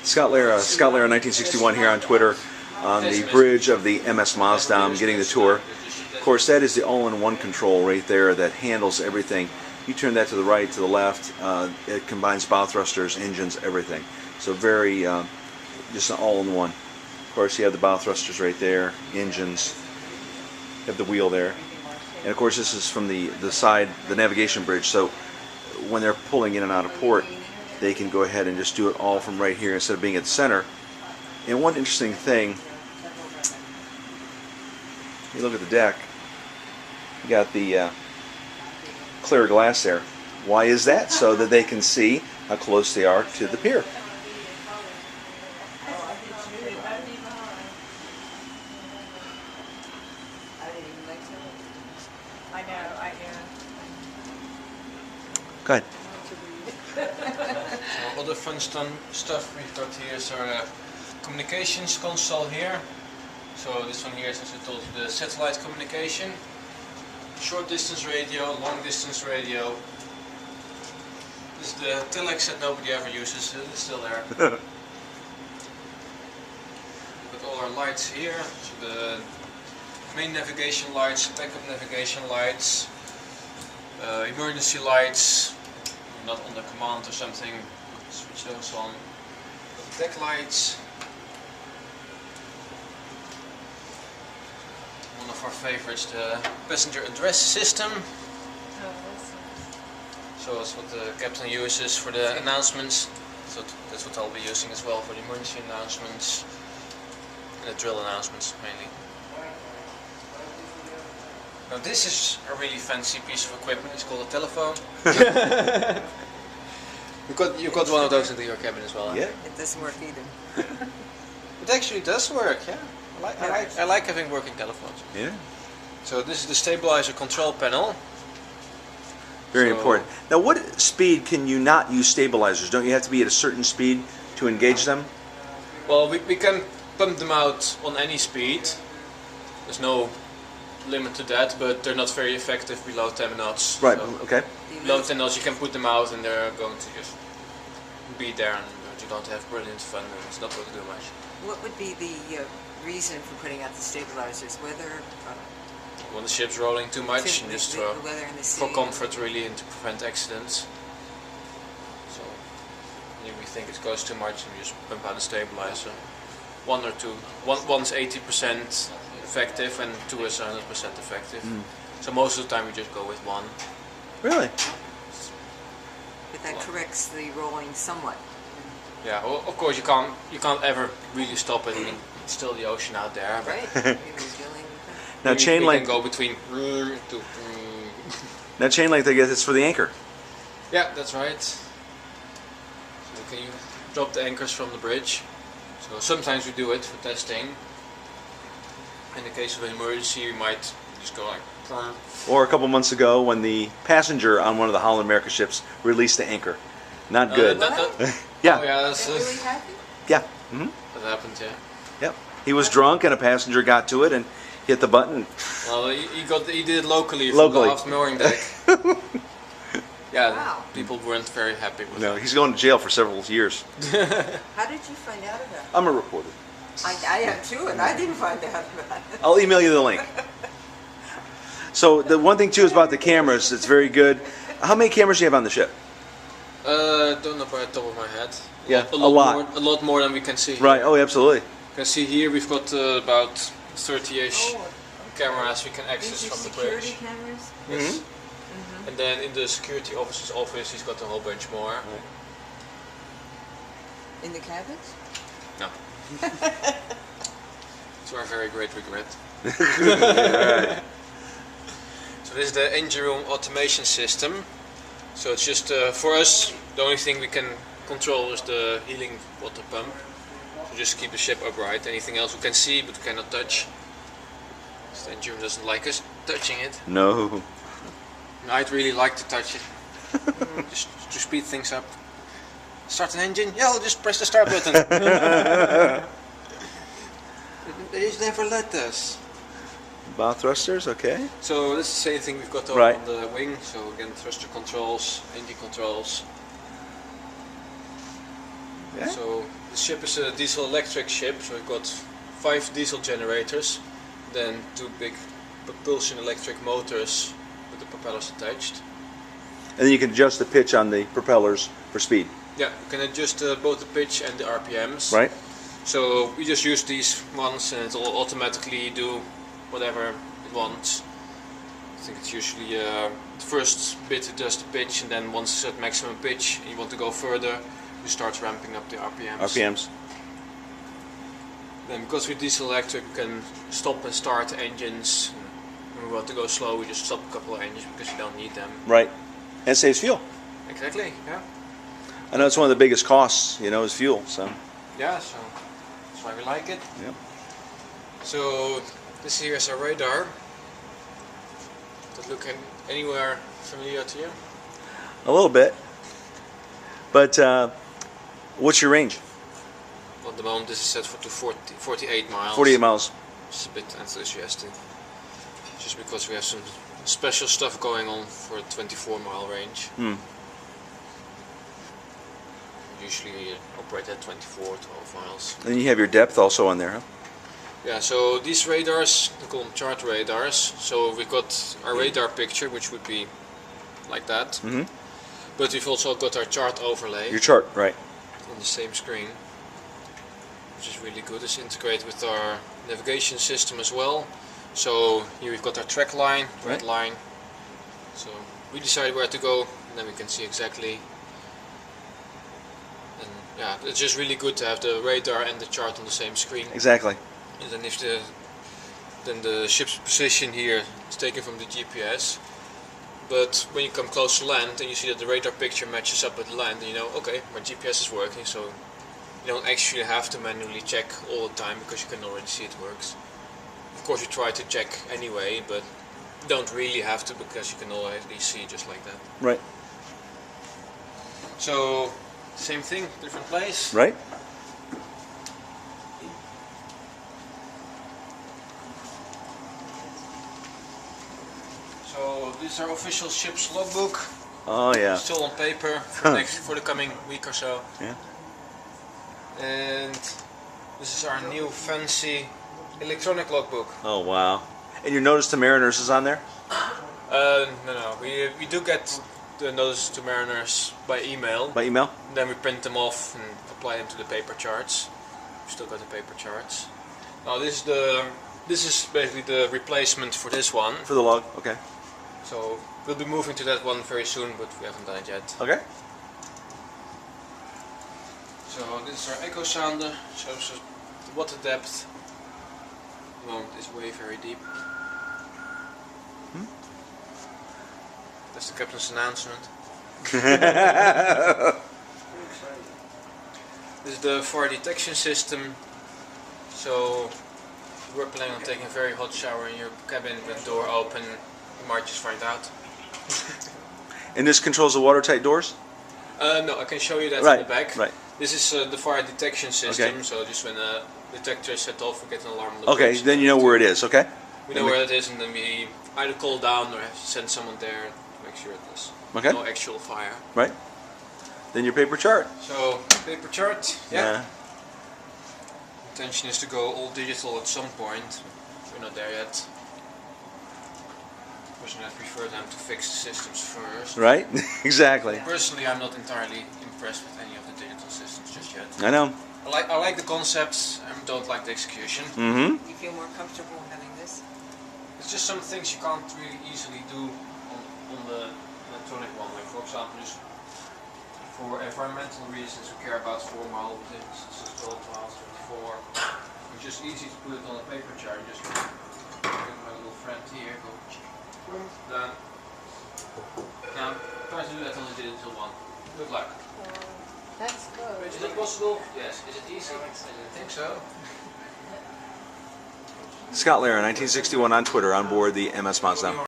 Scott Lara 1961 here on Twitter on the bridge of the MS Maasdam getting the tour. Of course, that is the all-in-one control right there that handles everything. You turn that to the right, to the left, it combines bow thrusters, engines, everything. So very, just an all-in-one. Of course, you have the bow thrusters right there, engines, you have the wheel there. And of course, this is from the side, the navigation bridge, so when they're pulling in and out of port, they can go ahead and just do it all from right here instead of being at the center. And one interesting thing, you look at the deck, you got the clear glass there. Why is that? So that they can see how close they are to the pier. Go ahead. So all the fun stuff we've got here is our communications console here. So this one here is, as I told you, the satellite communication. Short distance radio, long distance radio. This is the telex that nobody ever uses, it's still there. We've got all our lights here, so the main navigation lights, backup navigation lights, emergency lights, not on the command or something, switch those on. Deck lights. One of our favorites, the passenger address system. So that's what the captain uses for the announcements. So that's what I'll be using as well for the emergency announcements and the drill announcements mainly. Now this is a really fancy piece of equipment. It's called a telephone. You've got one of those in your cabin as well. Yeah. It doesn't work either. It actually does work. Yeah. I like having working telephones. Yeah. So this is the stabilizer control panel. Very important. Now, what speed can you not use stabilizers? Don't you have to be at a certain speed to engage them? Well, we can pump them out on any speed. There's no limit to that, but they're not very effective below 10 knots. Right, So okay. below 10 knots you can put them out and they're going to just be there and you're going to have brilliant fun and it's not going to do much. What would be the reason for putting out the stabilizers? Weather? When the ship's rolling too much, and just the weather in the for sea. comfort really and to prevent accidents. So if we think it goes too much, we just pump out the stabilizer. One or two. One's 80% effective and two is 100% effective. So most of the time we just go with one. Really? But that corrects the rolling somewhat. Yeah, well, of course you can't ever really stop it. I mean, it's still the ocean out there. But Right? Now chain we length. can go between to. Now chain length, I guess it's for the anchor. Yeah, that's right. So can you drop the anchors from the bridge? So sometimes we do it for testing. In the case of an emergency, we might just go like. Or a couple months ago when the passenger on one of the Holland America ships released the anchor. Not good. Yeah. Oh, yeah, that's, Really happy? Yeah. that happened, yeah. Yep. He was drunk and a passenger got to it and hit the button. Well, he did it locally from Locally. the aft mooring deck. Yeah, Wow. people weren't very happy with No, that. he's going to jail for several years. How did you find out about it? I'm a reporter. I am too, and I didn't find out about it. I'll email you the link. So the one thing too is about the cameras. It's very good. How many cameras do you have on the ship? Don't know by the top of my head. Yeah, a a lot. More, a lot more than we can see. Right. Oh, absolutely. You can see here we've got about 30-ish cameras we can access These are from the security bridge. cameras? Yes. And then in the security officer's office he's got a whole bunch more. In the cabins? No. To our very great regret. Right. So this is the engine room automation system. So it's just for us, the only thing we can control is the healing water pump. So just keep the ship upright. Anything else we can see but we cannot touch. So the engine room doesn't like us touching it. No. And I'd really like to touch it. Just to speed things up. Start an engine? Yeah, I'll just press the start button. They just never let us. Bow thrusters, okay. So this is the same thing we've got over Right. on the wing. So again, thruster controls, engine controls. Yeah. So the ship is a diesel-electric ship, so we've got 5 diesel generators, then 2 big propulsion electric motors with the propellers attached. And then you can adjust the pitch on the propellers for speed. Yeah, you can adjust both the pitch and the RPMs. Right. So we just use these ones and it will automatically do whatever it wants. I think it's usually the first bit adjusts the pitch, and then once it's at maximum pitch and you want to go further, you start ramping up the RPMs. RPMs. Then because we're diesel electric, we can stop and start the engines. When we want to go slow, we just stop a couple of engines because you don't need them. Right. And it saves fuel. Exactly, yeah. I know it's one of the biggest costs, you know, is fuel. So. Yeah, so that's why we like it. Yep. So this here is our radar. Does it look anywhere familiar to you? A little bit. But what's your range? Well, at the moment this is set for 48 miles. 48 miles. It's a bit enthusiastic. Just because we have some special stuff going on for a 24-mile range. Hmm. Usually we operate at 12 miles. And you have your depth also on there, huh? Yeah, so these radars, we call them chart radars. So we've got our radar picture, which would be like that. Mm-hmm. But we've also got our chart overlay Your chart, right. on the same screen, which is really good. It's integrated with our navigation system as well. So here we've got our track line, red line. So we decide where to go, and then we can see exactly. And yeah, it's just really good to have the radar and the chart on the same screen. Exactly. And then if the ship's position here is taken from the GPS. But when you come close to land and you see that the radar picture matches up with the land, then you know, okay, my GPS is working, so you don't actually have to manually check all the time because you can already see it works. Of course you try to check anyway, but you don't really have to because you can already see just like that. Right. So, same thing, different place. Right. So this is our official ship's logbook. Oh yeah. Still on paper for the coming week or so. Yeah. And this is our new fancy electronic logbook. Oh wow. And your notice to mariners is on there? No. We do get the notice to mariners by email. By email? Then we print them off and apply them to the paper charts. We've still got the paper charts. Now this is basically the replacement for this one. For the log, okay. So we'll be moving to that one very soon, but we haven't done it yet. Okay. So this is our echo sounder, shows us the water depth. The moment is way very deep. That's the captain's announcement. This is the fire detection system. So we're planning on taking a very hot shower in your cabin with the door open. You might just find out. And this controls the watertight doors? No, I can show you that Right, in the back. right. This is the fire detection system, Okay. so just when a detector is set off, we get an alarm on the Okay, bridge. then you know where it is, okay? We know where it is, and then we either call down or send someone there to make sure it is Okay. no actual fire. Right. Then your paper chart. So, paper chart, yeah. Intention is to go all digital at some point. We're not there yet. Personally, I prefer them to fix the systems first. Right? Exactly. Personally, I'm not entirely impressed with any of the digital systems just yet. I know. I like the concepts, I don't like the execution. Mm-hmm. You feel more comfortable having this? It's just some things you can't really easily do on the electronic one. Like for example, just for environmental reasons, we care about 4 mile distances, 12 miles, 24. It's just easy to put it on a paper chart. You just get my little friend here, go done. Now try to do that on the digital one. Good luck. That's good. Is it possible? Yes. Is it easy? I didn't think so. Scott Lara, 1961 on Twitter, on board the MS Maasdam.